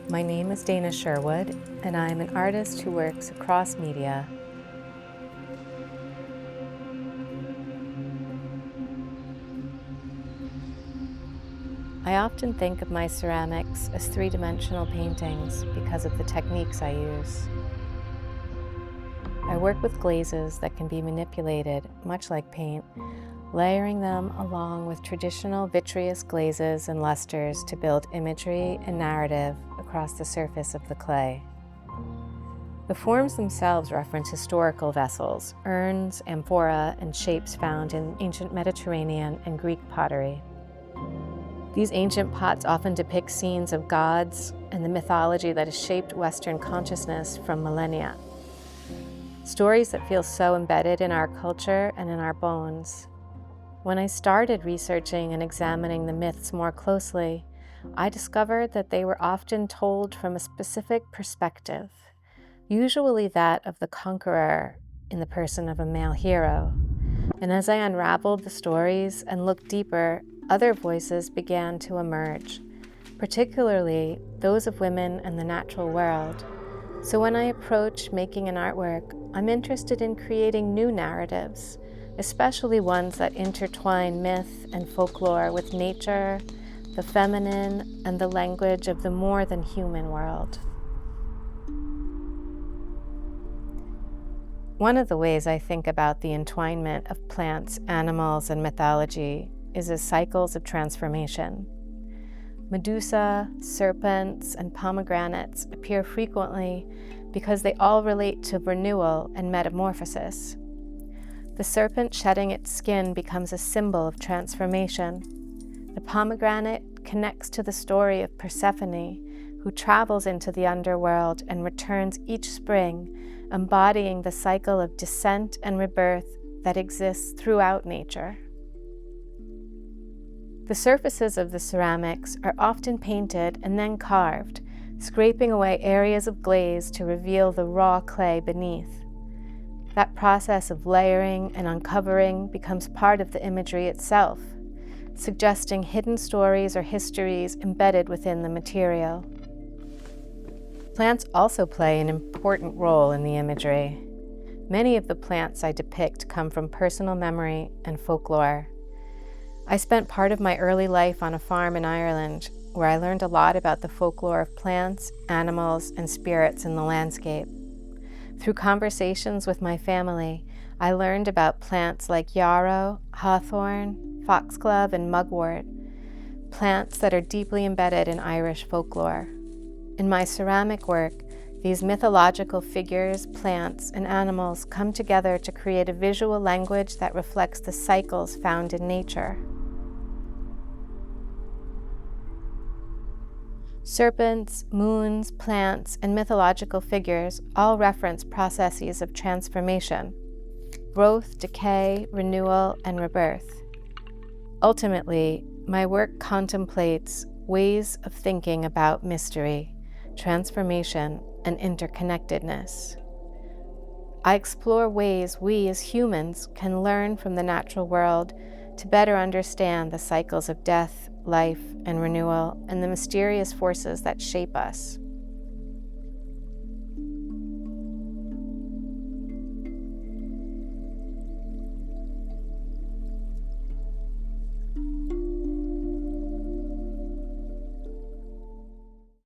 My name is Dana Sherwood, and I am an artist who works across media. I often think of my ceramics as three-dimensional paintings because of the techniques I use. I work with glazes that can be manipulated, much like paint, layering them along with traditional vitreous glazes and lusters to build imagery and narrative across the surface of the clay. The forms themselves reference historical vessels, urns, amphora, and shapes found in ancient Mediterranean and Greek pottery. These ancient pots often depict scenes of gods and the mythology that has shaped Western consciousness from millennia. Stories that feel so embedded in our culture and in our bones. When I started researching and examining the myths more closely, I discovered that they were often told from a specific perspective, usually that of the conqueror in the person of a male hero. And as I unraveled the stories and looked deeper, other voices began to emerge, particularly those of women and the natural world. So when I approach making an artwork, I'm interested in creating new narratives, especially ones that intertwine myth and folklore with nature, the feminine, and the language of the more than human world. One of the ways I think about the entwinement of plants, animals, and mythology is as cycles of transformation. Medusa, serpents, and pomegranates appear frequently because they all relate to renewal and metamorphosis. The serpent shedding its skin becomes a symbol of transformation. The pomegranate connects to the story of Persephone, who travels into the underworld and returns each spring, embodying the cycle of descent and rebirth that exists throughout nature. The surfaces of the ceramics are often painted and then carved, scraping away areas of glaze to reveal the raw clay beneath. That process of layering and uncovering becomes part of the imagery itself, suggesting hidden stories or histories embedded within the material. Plants also play an important role in the imagery. Many of the plants I depict come from personal memory and folklore. I spent part of my early life on a farm in Ireland, where I learned a lot about the folklore of plants, animals, and spirits in the landscape. Through conversations with my family, I learned about plants like yarrow, hawthorn, foxglove, and mugwort, plants that are deeply embedded in Irish folklore. In my ceramic work, these mythological figures, plants, and animals come together to create a visual language that reflects the cycles found in nature. Serpents, moons, plants, and mythological figures all reference processes of transformation, growth, decay, renewal, and rebirth. Ultimately, my work contemplates ways of thinking about mystery, transformation, and interconnectedness. I explore ways we as humans can learn from the natural world to better understand the cycles of death, life, and renewal, and the mysterious forces that shape us.